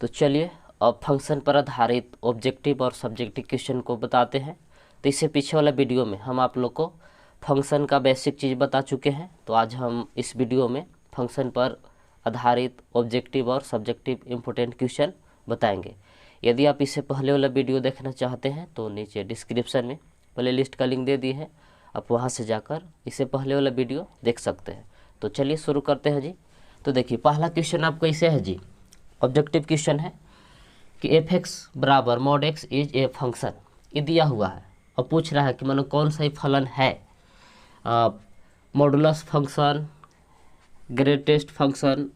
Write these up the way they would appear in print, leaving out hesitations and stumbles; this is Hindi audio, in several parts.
तो चलिए अब फंक्शन पर आधारित ऑब्जेक्टिव और सब्जेक्टिव क्वेश्चन को बताते हैं। तो इससे पीछे वाला वीडियो में हम आप लोग को फंक्शन का बेसिक चीज़ बता चुके हैं। तो आज हम इस वीडियो में फंक्शन पर आधारित ऑब्जेक्टिव और सब्जेक्टिव इम्पोर्टेंट क्वेश्चन बताएंगे। यदि आप इससे पहले वाला वीडियो देखना चाहते हैं तो नीचे डिस्क्रिप्शन में प्ले लिस्ट का लिंक दे दी है, आप वहां से जाकर इससे पहले वाला वीडियो देख सकते हैं। तो चलिए शुरू करते हैं जी। तो देखिए पहला क्वेश्चन आपको ऐसे है जी, ऑब्जेक्टिव क्वेश्चन है कि एफ एक्स बराबर mod x is a function. ये दिया हुआ है और पूछ रहा है कि मानो कौन सा फलन है, modulus function, greatest function,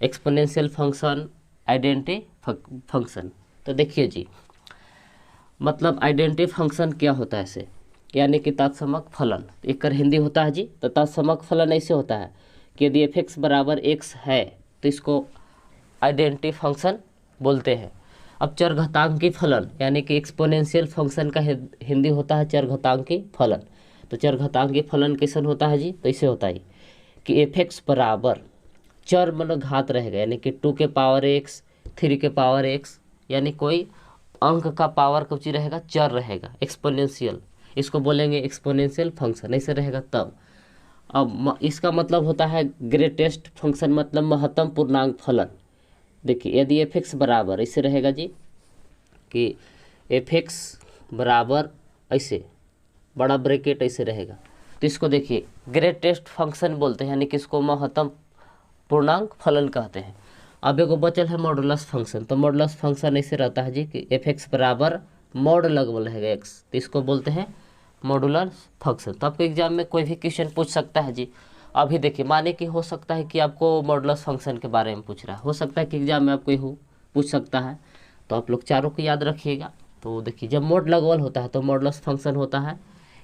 exponential function, identity function. तो देखिए जी, मतलब आइडेंटिटी फंक्शन क्या होता है इसे, यानी कि तत्समक फलन। एक हिंदी होता है जी। तो तत्समक फलन ऐसे होता है कि यदि एफ एक्स बराबर एक्स है तो इसको आइडेंटिटी फंक्शन बोलते हैं। अब चरघातांकी फलन यानी कि एक्सपोनेंशियल फंक्शन का हिंदी होता है चरघातांकी फलन। तो चरघातांकी फलन कैसन होता है जी, तो इसे होता है कि एफ एक्स बराबर चर मतलब घात रहेगा, यानी कि 2 के पावर एक्स, 3 के पावर एक्स, यानी कोई अंक का पावर कुछ रहेगा, चर रहेगा, एक्सपोनेंशियल, इसको बोलेंगे एक्सपोनेंशियल फंक्शन, ऐसे रहेगा तब। अब इसका मतलब होता है ग्रेटेस्ट फंक्शन, मतलब महत्तम पूर्णांक फलन। देखिए यदि एफ एक्स बराबर ऐसे रहेगा जी कि एफ एक्स बराबर ऐसे बड़ा ब्रैकेट ऐसे रहेगा, तो इसको देखिए ग्रेटेस्ट फंक्शन बोलते हैं, यानी कि इसको महत्तम पूर्णांक फलन कहते हैं। अब एगो बचल है मॉडुलस फंक्शन। तो मॉडुलस फंक्शन ऐसे रहता है जी कि एफ एक्स बराबर मॉड लगभग रहेगा एक्स, तो इसको बोलते हैं मॉडुलस फंक्शन। तो आपको एग्जाम में कोई भी क्वेश्चन पूछ सकता है जी। अभी देखिए माने कि हो सकता है कि आपको मॉडुलस फंक्शन के बारे में पूछ रहा है, हो सकता है कि एग्जाम में आपको पूछ सकता है। तो आप लोग चारों को याद रखिएगा। तो देखिए जब मोड लगवल होता है तो मॉडुलस फंक्शन होता है,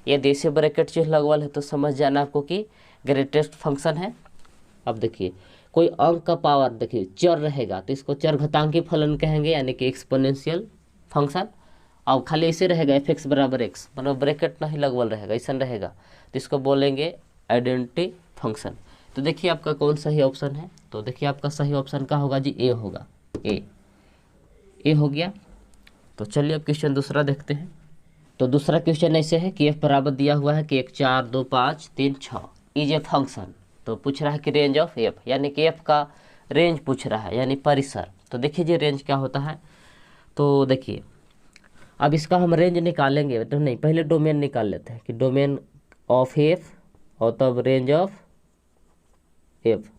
ये देसी ब्रैकेट चिन्ह लगवल है तो समझ जाना आपको कि ग्रेटेस्ट फंक्शन है। अब देखिए कोई अंक का पावर देखिए चर रहेगा तो इसको चरघातांकी फलन कहेंगे, यानी कि एक्सपोनेंशियल फंक्शन। अब खाली ऐसे रहेगा एफ एक्स बराबर एक्स, मतलब ब्रैकेट नहीं लगवल रहेगा, ऐसा रहेगा, तो इसको बोलेंगे आइडेंटिटी फंक्शन। तो देखिए आपका कौन सही ऑप्शन है, तो देखिए आपका सही ऑप्शन का होगा जी ए होगा, ए हो गया। तो चलिए अब क्वेश्चन दूसरा देखते हैं। तो दूसरा क्वेश्चन ऐसे है कि एफ बराबर दिया हुआ है कि 1 4 2 5 3 6 इज ए फंक्शन। तो पूछ रहा है कि रेंज ऑफ एफ, यानी कि एफ का रेंज पूछ रहा है, यानी परिसर। तो देखिए जी रेंज क्या होता है, तो देखिए अब इसका हम रेंज निकालेंगे तो नहीं, पहले डोमेन निकाल लेते हैं कि डोमेन ऑफ एफ और तब रेंज ऑफ एफ।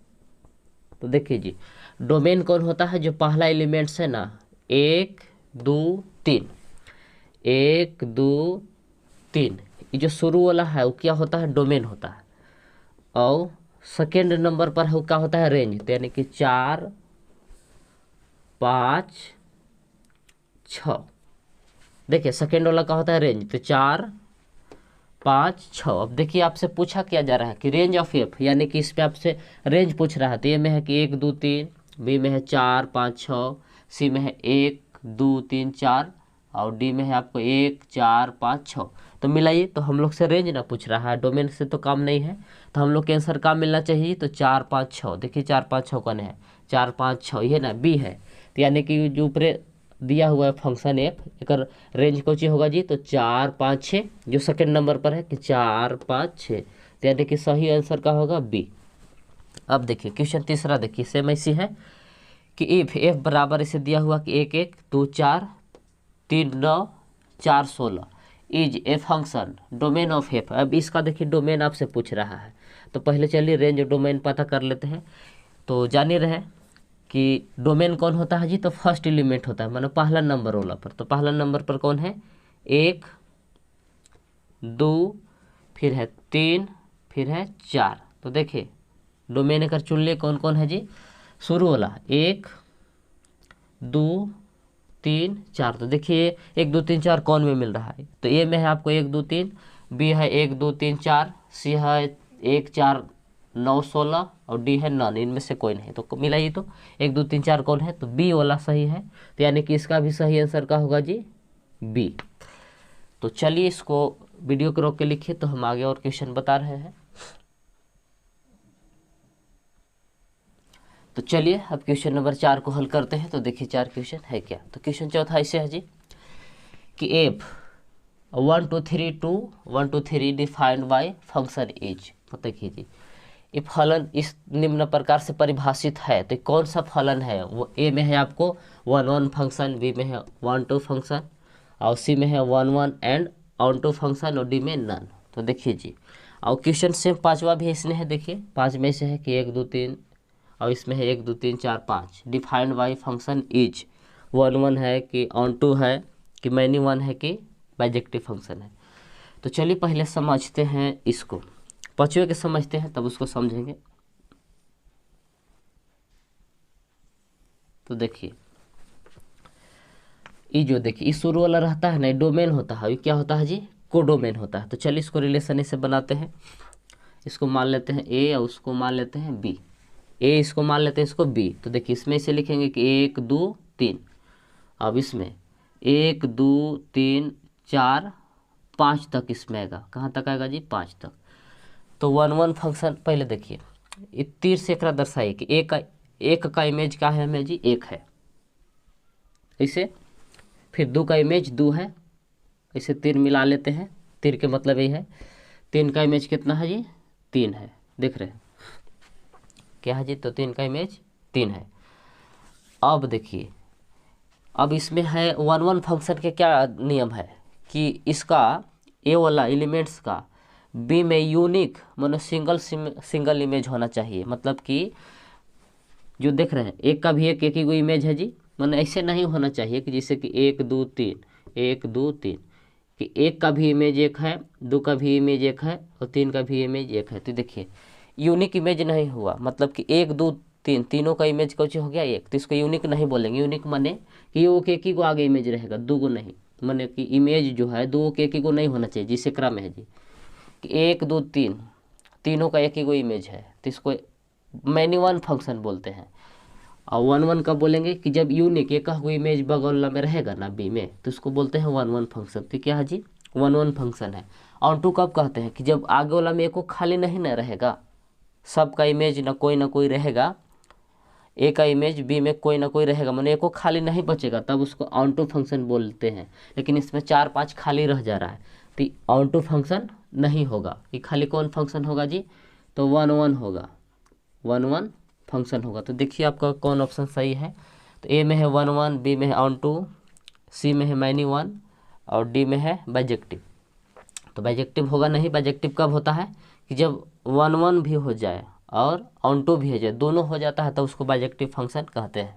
तो देखिए जी डोमेन कौन होता है, जो पहला एलिमेंट्स है ना, 1 2 3, 1 2 3, ये जो शुरू वाला है वो क्या होता है, डोमेन होता है। और सेकेंड नंबर पर है क्या होता है, रेंज। तो यानी कि 4 5 6, देखिए सेकेंड वाला क्या होता है, रेंज। तो 4 5 6। अब देखिए आपसे पूछा क्या जा रहा है कि रेंज ऑफ एफ, यानी कि इस पे आपसे रेंज पूछ रहा है। तो ए में है कि 1 2 3, बी में है 4 5 6, सी में है 1 2 3 4, और डी में है आपको 1 4 5 6। तो मिलाइए, तो हम लोग से रेंज ना पूछ रहा है, डोमेन से तो काम नहीं है, तो हम लोग के आंसर का मिलना चाहिए। तो 4 5 6, देखिए 4 5 6 कौन है, 4 5 6 ये ना बी है। तो यानी कि जो ऊपर दिया हुआ है फंक्शन एफ, एक रेंज कौन होगा जी, तो 4 5 6, जो सेकंड नंबर पर है कि 4 5 6, तो यानी कि सही आंसर का होगा बी। अब देखिए क्वेश्चन तीसरा देखिए सेम ऐसी है कि इफ एफ बराबर इसे दिया हुआ कि 1 1 2 4 3 9 4 16 is a function domain of F. अब इसका देखिए डोमेन आपसे पूछ रहा है, तो पहले चलिए रेंज और डोमेन पता कर लेते हैं। तो जान ही रहे कि डोमेन कौन होता है जी, तो फर्स्ट एलिमेंट होता है, मतलब पहला नंबर वाला पर। तो पहला नंबर पर कौन है, 1 2, फिर है 3, फिर है 4। तो देखिए डोमेन अगर चुन लिए कौन कौन है जी, शुरू वाला 1 2 3 4। तो देखिए 1 2 3 4 कौन में मिल रहा है, तो ए में है आपको 1 2 3, बी है 1 2 3 4, सी है 1 4 9 16, और डी है नॉन, इनमें से कोई नहीं। तो मिलाइए, तो 1 2 3 4 कौन है, तो बी वाला सही है। तो यानी कि इसका भी सही आंसर का होगा जी बी। तो चलिए इसको वीडियो को रोक के लिखिए, तो हम आगे और क्वेश्चन बता रहे हैं। तो चलिए अब क्वेश्चन नंबर 4 को हल करते हैं। तो देखिए 4 क्वेश्चन है क्या। तो क्वेश्चन चौथा ऐसे है जी कि F 1 2 3 2 1 2 3 defined by function is. तो देखिए जी ये फलन इस निम्न प्रकार से परिभाषित है। तो कौन सा फलन है वो? ए में है आपको 1 1 फंक्शन, बी में है 1 2 फंक्शन, और सी में है 1 1 एंड ऑन टू फंक्शन, और डी में नन। तो देखिए जी और क्वेश्चन सेम पांचवा भी इसमें है। देखिए 5 में से है कि 1 2 3, और इसमें है 1 2 3 4 5। डिफाइंड बाय फंक्शन इज 1 1 है कि ऑन टू है कि मैनी वन है कि बाइजेक्टिव फंक्शन है। तो चलिए पहले समझते हैं इसको, पांचवे के समझते हैं तब उसको समझेंगे। तो देखिए ये जो देखिए इस शुरू वाला रहता है ना, डोमेन होता है। ये क्या होता है जी? कोडोमेन होता है। तो चलिए इसको रिलेशन से बनाते हैं। इसको मान लेते हैं ए और उसको मान लेते हैं बी। ए इसको मान लेते हैं इसको बी। तो देखिए इसमें से लिखेंगे कि 1 2 3। अब इसमें 1 2 3 4 5 तक इसमें आएगा। कहाँ तक आएगा जी? 5 तक। तो 1 1 फंक्शन पहले देखिए ये तीर से एक दर्शाइए कि एक का इमेज क्या है हमें जी? 1 है। ऐसे फिर 2 का इमेज 2 है। इसे तीर मिला लेते हैं। तीर के मतलब यही है। 3 का इमेज कितना है जी? 3 है। देख रहे हैं क्या है जी? तो 3 का इमेज 3 है। अब देखिए अब इसमें है 1 1 फंक्शन के क्या नियम है कि इसका ए वाला एलिमेंट्स का बी में यूनिक मानो सिंगल इमेज होना चाहिए। मतलब कि जो देख रहे हैं एक का भी एक ही कोई इमेज है जी। मानो ऐसे नहीं होना चाहिए कि जैसे कि 1 2 3 1 2 3 कि एक का भी इमेज 1 है, 2 का भी इमेज 1 है और 3 का भी इमेज 1 है। तो देखिए यूनिक इमेज नहीं हुआ। मतलब कि 1 2 3 तीनों का इमेज कुछ हो गया 1। तो इसको यूनिक नहीं बोलेंगे। यूनिक माने कि वो एक ही को आगे इमेज रहेगा, 2 को नहीं। माने कि इमेज जो है 2 के एक ही को नहीं होना चाहिए, जिससे क्रम है जी कि 1 2 3 तीनों का एक ही को इमेज है। तो इसको मैनी वन फंक्शन बोलते हैं। और 1 1 कब बोलेंगे कि जब यूनिक एक कोई इमेज बगल में रहेगा ना बी में, तो इसको बोलते हैं 1 1 फंक्शन। तो क्या है जी? 1 1 फंक्शन है। ऑन टू कब कहते हैं कि जब आगे वाला में एक को खाली नहीं ना रहेगा, सबका इमेज ना कोई रहेगा। ए का इमेज बी में कोई ना कोई रहेगा, माने एक को खाली नहीं बचेगा, तब उसको ऑन टू फंक्शन बोलते हैं। लेकिन इसमें 4 5 खाली रह जा रहा है तो ऑन टू फंक्शन नहीं होगा। ये खाली कौन फंक्शन होगा जी? तो 1 1 होगा। 1 1 फंक्शन होगा। तो देखिए आपका कौन ऑप्शन सही है। तो ए में है 1 1, बी में है ऑन टू, सी में है मैनी वन, और डी में है बाइजेक्टिव। तो बाइजेक्टिव होगा नहीं। बाइजेक्टिव कब होता है कि जब 1 1 भी हो जाए और ऑन टू भी हो जाए, दोनों हो जाता है तो उसको बाइजेक्टिव फंक्शन कहते हैं।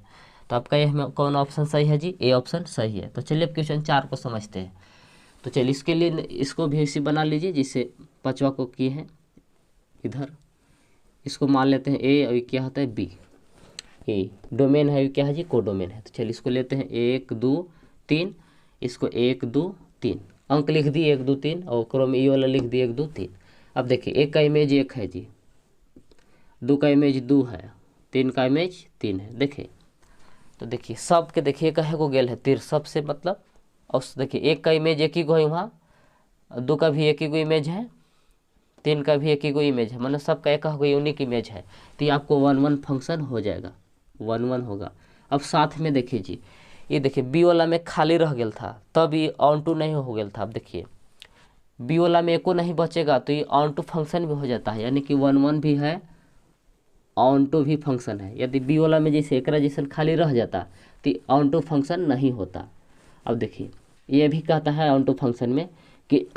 तो आपका ये हमें कौन ऑप्शन सही है जी? ए ऑप्शन सही है। तो चलिए अब क्वेश्चन 4 को समझते हैं। तो चलिए इसके लिए इसको भी इसी बना लीजिए जिससे पांचवा को किए हैं। इधर इसको मान लेते हैं ए और क्या होता है बी। ए डोमेन है, क्या है जी? कोडोमेन है। तो चलिए इसको लेते हैं 1 2 3। इसको 1 2 3 अंक लिख दिए 1 2 3, और क्रम में ये वाला लिख दिए 1 2 3। अब देखिए एक का इमेज 1 है जी, 2 का इमेज 2 है, 3 का इमेज 3 है। देखिए तो देखिए सब के देखिए कहे को गेल है तीर सबसे मतलब। और देखिए एक का इमेज एक ही को है वहाँ, 2 का भी एक ही को इमेज है, 3 का भी एक ही को इमेज है। मतलब सबका एक को यूनिक इमेज है। तो ये आपको 1 1 फंक्शन हो जाएगा, 1 1 होगा। अब साथ में देखिए जी ये देखिए बी वाला में खाली रह गया था तब ये ऑन टू नहीं हो गया था। अब देखिए बी वाला में एको नहीं बचेगा तो ये ऑन टू फंक्शन भी हो जाता है। यानी कि 1 1 भी है, ऑन टू भी फंक्शन है। यदि बी वाला में जैसे एक जैसे खाली रह जाता तो ऑन टू फंक्शन नहीं होता। अब देखिए ये भी कहता है ऑन टू फंक्शन में कि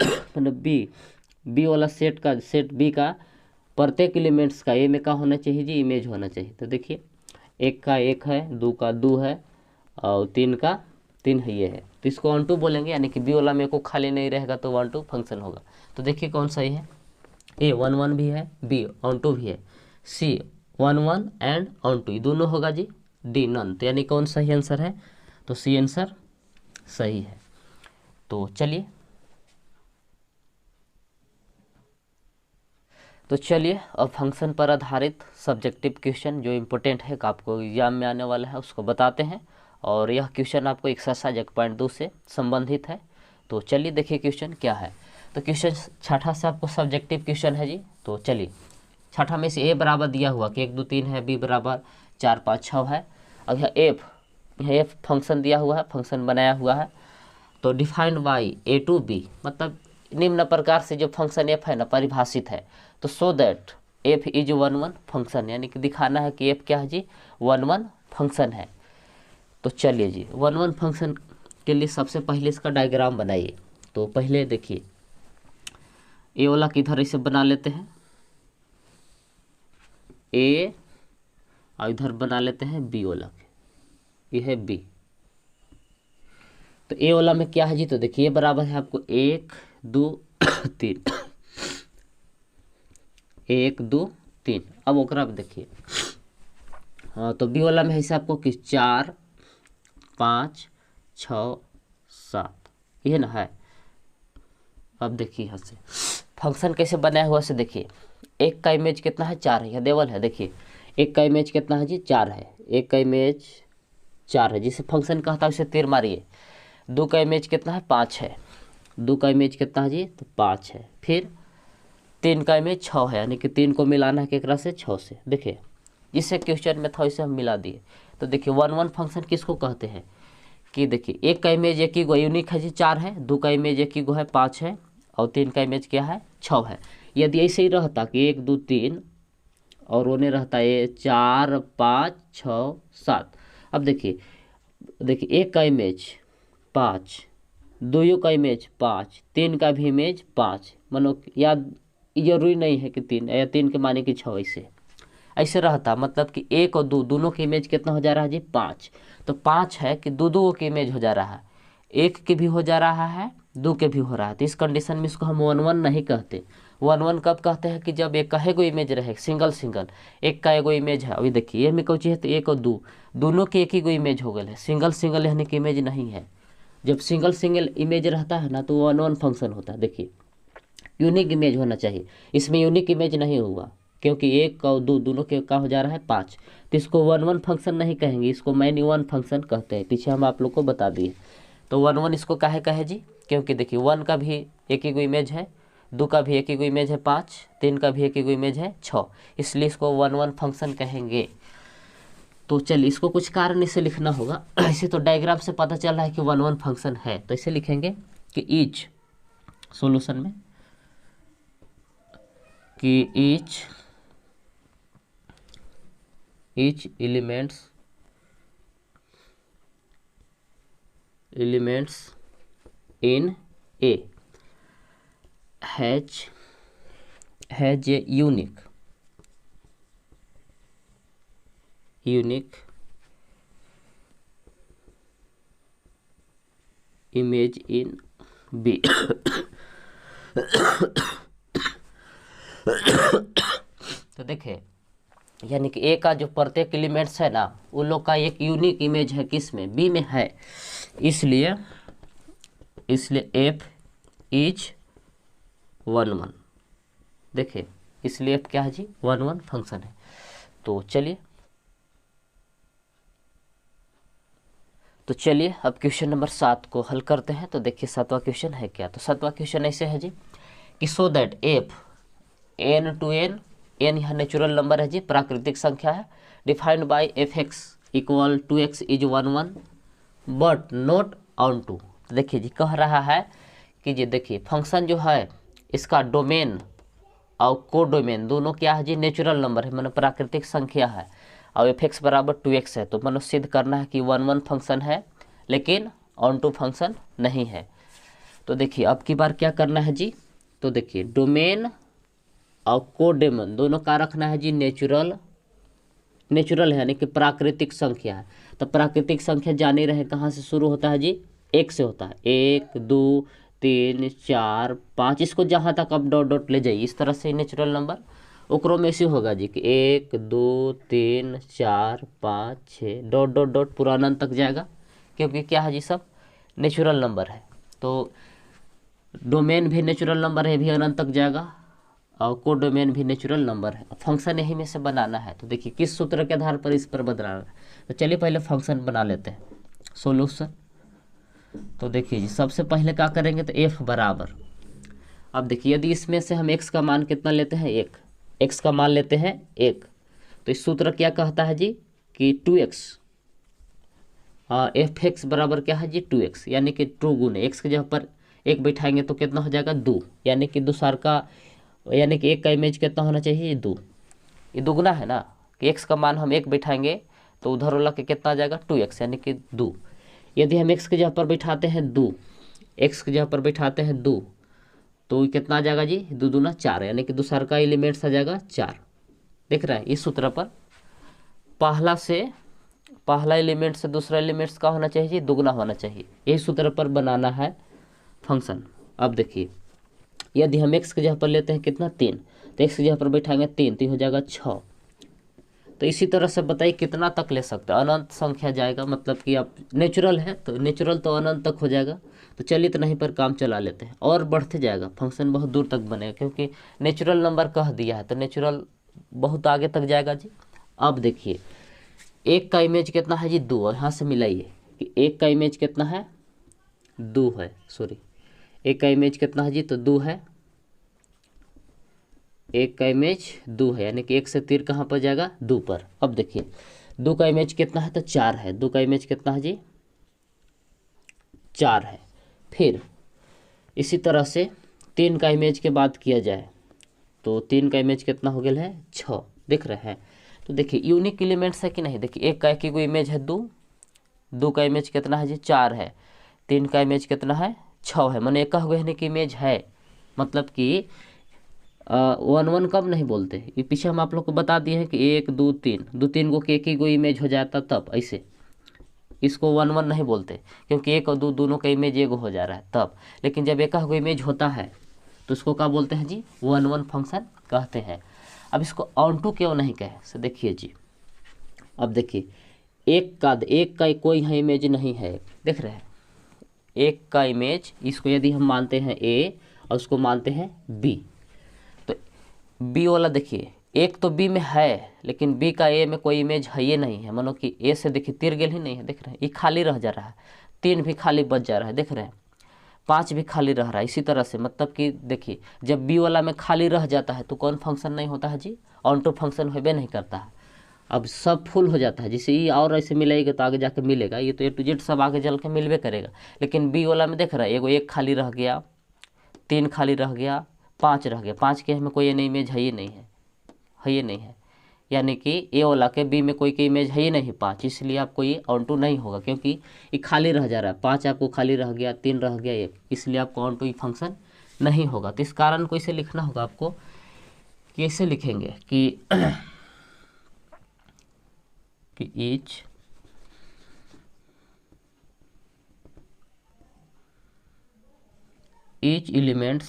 मतलब बी वाला सेट बी का प्रत्येक एलिमेंट्स का ए में का होना चाहिए जी? इमेज होना चाहिए। तो देखिए 1 का 1 है, 2 का 2 है, और 3 का 3 है, ये है। तो इसको ऑन टू बोलेंगे। यानी कि बी वाला में को खाली नहीं रहेगा तो 1 2 फंक्शन होगा। तो देखिए कौन सही है? ए 1 1 भी है, बी ऑन टू भी है, सी 1 1 एंड ऑन टू दोनों होगा जी, डी नन। तो यानी कौन सही आंसर है? तो सी आंसर सही है। तो चलिए अब फंक्शन पर आधारित सब्जेक्टिव क्वेश्चन जो इम्पोर्टेंट है आपको एग्जाम में आने वाला है उसको बताते हैं। और यह क्वेश्चन आपको एक्सरसाइज 1.2 से संबंधित है। तो चलिए देखिए क्वेश्चन क्या है। तो क्वेश्चन छठा से आपको सब्जेक्टिव क्वेश्चन है जी। तो चलिए छठा में से ए बराबर दिया हुआ कि 1 2 3 है, बी बराबर 4 5 6 है, और यह एफ फंक्शन दिया हुआ है, फंक्शन बनाया हुआ है। तो defined by A to B, मतलब निम्न प्रकार से जो फंक्शन एफ है ना परिभाषित है, तो सो दैट एफ इज 1 1 फंक्शन, यानी कि दिखाना है कि एफ क्या है जी 1 1 फंक्शन है। तो चलिए जी 1 1 फंक्शन के लिए सबसे पहले इसका डायग्राम बनाइए। तो पहले देखिए ए वाला किधर इसे बना लेते हैं, ए और इधर बना लेते हैं बी वाला, ये है बी। तो ए वाला में क्या है जी, तो देखिए ये बराबर है आपको 1 2 3, 1 2 3। अब ओकरा में देखिए हाँ, तो बी वाला में है आपको कि 4 5 6 7, ये ना है। अब देखिए यहाँ से फंक्शन कैसे बनाया हुआ से देखिए, एक का इमेज कितना है 4 है, यह देवल है। देखिए एक का इमेज कितना है जी 4 है, एक का इमेज 4 है, जिसे फंक्शन कहता है उसे तीर मारिए। 2 का इमेज कितना है 5 है, 2 का इमेज कितना है जी तो 5 है। फिर 3 का इमेज 6 है, यानी कि 3 को मिलाना है केकरा से 6 से। देखिए जिससे क्वेश्चन में था इसे हम मिला दिए। तो देखिए 1 1 फंक्शन किसको कहते हैं कि देखिए एक का इमेज एक ही गो यूनिक है जी 4 है, 2 का इमेज एक ही गो है 5 है, और 3 का इमेज क्या है 6 है। यदि ऐसे ही रहता कि 1 2 3 और उन्हें रहता है 4 5 6 7। अब देखिए एक का इमेज 5, 2 का इमेज 5, 3 का भी इमेज 5, मानो याद जरूरी नहीं है कि 3 या 3 के माने कि 6, ऐसे रहता। मतलब कि 1 और 2 दोनों की इमेज कितना हो जा रहा है जी 5। तो 5 है कि 2 की इमेज हो जा रहा है, 1 के भी हो जा रहा है, 2 के भी हो रहा है। तो इस कंडीशन में इसको हम 1 1 नहीं कहते। 1 1 कब कहते हैं कि जब एक का एगो इमेज रहे सिंगल, एक का एगो इमेज है। अभी देखिए ये में कौन चीज है, तो 1 और 2 दोनों के एक ही गो इमेज हो गए है, सिंगल यानी कि इमेज नहीं है। जब सिंगल इमेज रहता है ना तो 1 1 फंक्शन होता है। देखिए यूनिक इमेज होना चाहिए, इसमें यूनिक इमेज नहीं हुआ क्योंकि 1 और 2 दोनों के का हो जा रहा है 5। तो इसको 1 1 फंक्शन नहीं कहेंगे, इसको मैनी 1 फंक्शन कहते हैं। पीछे हम आप लोग को बता दिए। तो 1 1 इसको काहे कहे जी, क्योंकि देखिए 1 का भी एक ही गो इमेज है, 2 का भी एक ही गो इमेज है 5, 3 का भी एक ही गो इमेज है 6, इसलिए इसको 1 1 फंक्शन कहेंगे। तो चलिए इसको कुछ कारण इसे लिखना होगा। ऐसे तो डायग्राम से पता चल रहा है कि 1 1 फंक्शन है, तो इसे लिखेंगे कि ईच सॉल्यूशन में कि each elements in A has a unique image in B। तो देखिए यानी कि ए का जो प्रत्येक एलिमेंट्स है ना उन लोग का एक यूनिक इमेज है, किस में बी में है, इसलिए एफ इज 1 1। देखिए इसलिए एफ क्या है जी 1 1 फंक्शन है। तो चलिए अब क्वेश्चन नंबर 7 को हल करते हैं। तो देखिए 7वां क्वेश्चन है क्या, तो 7वां क्वेश्चन ऐसे है जी कि so that f n to n, n यह नेचुरल नंबर है जी, प्राकृतिक संख्या है, defined by f x equal to x is 1 1 but not onto. देखिए जी कह रहा है कि जी देखिए फंक्शन जो है इसका डोमेन और कोडोमेन दोनों क्या है जी नेचुरल नंबर है, मतलब प्राकृतिक संख्या है, और एफ एक्स बराबर 2x है। तो मतलब सिद्ध करना है कि 1 1 फंक्शन है लेकिन ऑन टू फंक्शन नहीं है। तो देखिए अब की बार क्या करना है जी, तो देखिए डोमेन और कोडोमेन दोनों का रखना है जी नेचुरल है, यानी कि प्राकृतिक संख्या है। तो प्राकृतिक संख्या जाने रहे कहाँ से शुरू होता है जी, 1 से होता है, 1 2 3 4 5, इसको जहाँ तक आप डॉट ले जाइए, इस तरह से नेचुरल नंबर ओकरो में ऐसे होगा जी कि 1 2 3 4 5 6 डॉट पूरा अनंत तक जाएगा, क्योंकि क्या है जी सब नेचुरल नंबर है। तो डोमेन भी नेचुरल नंबर है, भी अनंत तक जाएगा, और कोडोमेन भी नेचुरल नंबर है। फंक्शन यही में से बनाना है। तो देखिए किस सूत्र के आधार पर इस पर बनाना है, तो चलिए पहले फंक्शन बना लेते हैं सॉल्यूशन। तो देखिए जी सबसे पहले क्या करेंगे, तो एफ बराबर, अब देखिए यदि इसमें से हम एक्स का मान कितना लेते हैं 1, x का मान लेते हैं 1। तो इस सूत्र क्या कहता है जी कि 2x एफ एक्स बराबर क्या है जी 2x, यानी कि 2 गुने x के जगह पर 1 बैठाएंगे तो कितना हो जाएगा 2, यानी कि दूसर का, यानी कि 1 का इमेज कितना होना चाहिए 2। ये दुगना है ना कि x का मान हम 1 बैठाएंगे तो उधर वाला के कितना आ जाएगा 2x, यानी कि 2। यदि हम x के जगह पर बैठाते हैं 2, x की जगह पर बैठाते हैं 2, तो कितना आ जाएगा जी 2 दूना 4, यानी कि दूसरा का एलिमेंट्स आ जाएगा 4। देख रहे हैं इस सूत्र पर पहला एलिमेंट से दूसरा एलिमेंट्स का होना चाहिए जी दुगना होना चाहिए। यही सूत्र पर बनाना है फंक्शन। अब देखिए यदि हम x की जगह पर लेते हैं कितना 3, तो x की जगह पर बैठाएंगे 3 तो हो जाएगा 6। तो इसी तरह से बताइए कितना तक ले सकते हैं, अनंत संख्या जाएगा, मतलब कि आप नेचुरल है तो नेचुरल तो अनंत तक हो जाएगा। तो चलिए तो नहीं पर काम चला लेते हैं और बढ़ते जाएगा फंक्शन, बहुत दूर तक बनेगा क्योंकि नेचुरल नंबर कह दिया है तो नेचुरल बहुत आगे तक जाएगा जी। अब देखिए 1 का इमेज कितना है जी 2, यहाँ से मिलाइए कि 1 का इमेज कितना है 2 है, सॉरी 1 का इमेज कितना है जी तो 2 है, 1 का इमेज 2 है, यानी कि 1 से तीर कहाँ पर जाएगा 2 पर। अब देखिए 2 का इमेज कितना है तो 4 है, 2 का इमेज कितना है जी 4 है। फिर इसी तरह से 3 का इमेज के बात किया जाए तो 3 का इमेज कितना हो गया है 6, दिख रहे हैं। तो देखिए यूनिक एलिमेंट्स है कि नहीं, देखिए 1 का एक ही इमेज है 2, 2 का इमेज कितना है जी 4 है, 3 का इमेज कितना है 6 है, मैंने एक कहने की इमेज है, मतलब कि 1 1 कब नहीं बोलते, ये पीछे हम आप लोग को बता दिए हैं कि 1 2 3 2 3 को एक ही को इमेज हो जाता तब ऐसे, इसको 1 1 नहीं बोलते क्योंकि 1 और 2 दोनों का इमेज एक हो जा रहा है तब। लेकिन जब एक को इमेज होता है तो उसको क्या बोलते हैं जी 1 1 फंक्शन कहते हैं। अब इसको ऑन टू क्यों नहीं कहे, से देखिए जी, अब देखिए एक का कोई यहाँ इमेज नहीं है, देख रहे हैं 1 का इमेज, इसको यदि हम मानते हैं A और उसको मानते हैं B, तो B वाला देखिए 1 तो B में है लेकिन B का A में कोई इमेज है ये नहीं है, मानो कि A से देखिए तीर गेल ही नहीं है, देख रहे हैं ये खाली रह जा रहा है, 3 भी खाली बच जा रहा है, देख रहे हैं 5 भी खाली रह रहा है। इसी तरह से मतलब कि देखिए जब B वाला में खाली रह जाता है तो कौन फंक्शन नहीं होता है जी ऑन टू फंक्शन होबे नहीं करता है। अब सब फुल हो जाता है, जैसे ये और ऐसे मिलेगा तो आगे जाके मिलेगा, ये तो A to Z सब आगे चल के मिलबे करेगा। लेकिन B वाला में देख रहा है एगो 1 खाली रह गया, 3 खाली रह गया, 5 रह गया, 5 के हमें कोई इमेज है ही नहीं है, ये नहीं है, यानी कि A वाला के B में कोई की इमेज है ही नहीं 5, इसलिए आपको ये ऑन टू नहीं होगा क्योंकि ये खाली रह जा रहा है, 5 आपको खाली रह गया, 3 रह गया 1, इसलिए आपको ऑन टू ये फंक्शन नहीं होगा। तो इस कारण को इसे लिखना होगा आपको, कैसे लिखेंगे कि each elements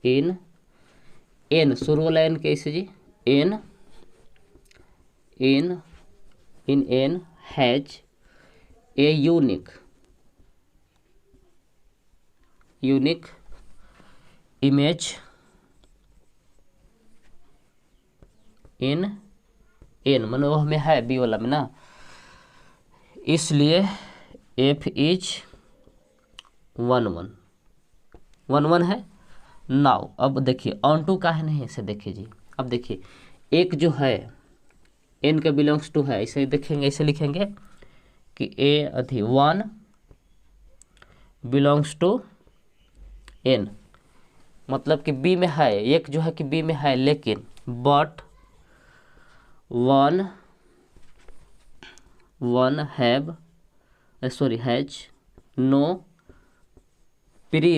in n, शुरू वाला n कैसे जी n in n has a unique image in n, मानो हमें है B वाला में ना, इसलिए f इज 1 1 1 है। नाउ अब देखिए ऑन टू का है नहीं, इसे देखिए जी, अब देखिए एक जो है n का बिलोंग्स टू है, इसे देखेंगे, इसे लिखेंगे कि a 1 बिलोंग्स टू n, मतलब कि B में है, एक जो है कि B में है लेकिन but 1 has no pre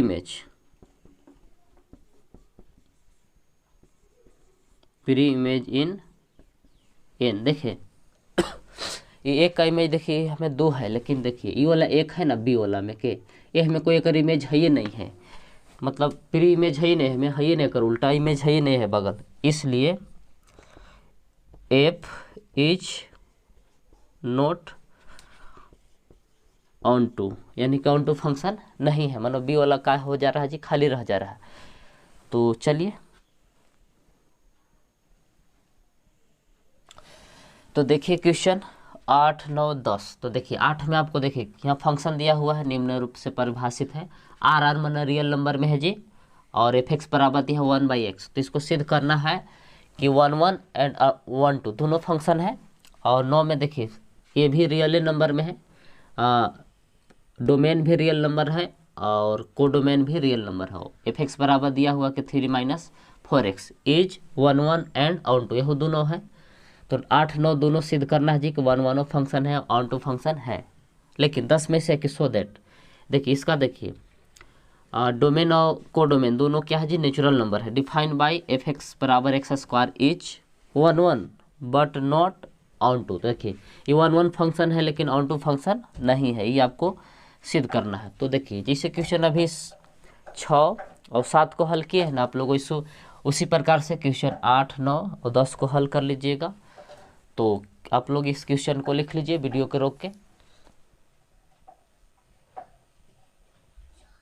image in n। देखिए ये 1 का इमेज देखिए हमें 2 है, लेकिन देखिए ये वाला 1 है ना B वाला में के, ये हमें कोई एक इमेज है ही नहीं है, मतलब प्री इमेज है ही नहीं, हमें है ही नहीं, कर उल्टा इमेज है ही नहीं है बगल, इसलिए f is not onto, यानी कि ऑन टू फंक्शन नहीं है, मतलब B वाला का हो जा रहा है जी खाली रह जा रहा है। तो चलिए तो देखिए क्वेश्चन 8 9 10, तो देखिए 8 में आपको देखिए यहाँ फंक्शन दिया हुआ है, निम्न रूप से परिभाषित है, आर माना रियल नंबर में है जी और एफ एक्स बराबर दिया है 1/x। तो इसको सिद्ध करना है कि 1 1 एंड 1 2 दोनों फंक्शन है। और 9 में देखिए ये भी रियल नंबर में है, डोमेन भी रियल नंबर है और कोडोमेन भी रियल नंबर है। एफ एक्स बराबर दिया हुआ कि 3 - 4x is 1 1 and on to, यह दोनों है। तो 8 9 दोनों सिद्ध करना है जी कि 1 1 फंक्शन है, ऑन टू फंक्शन है। लेकिन 10 में से कि सो दैट देखिए इसका देखिए डोमेन और कोडोमेन दोनों क्या है जी, नेचुरल नंबर है। डिफाइंड बाय एफ एक्स बराबर x square is 1 1 but not onto. देखिए ये 1 1 फंक्शन है लेकिन ऑन टू फंक्शन नहीं है, ये आपको सिद्ध करना है। तो देखिए जैसे क्वेश्चन अभी 6 और 7 को हल किए हैं ना आप लोग, इसको उसी प्रकार से क्वेश्चन 8 9 और 10 को हल कर लीजिएगा। तो आप लोग इस क्वेश्चन को लिख लीजिए वीडियो को रोक के।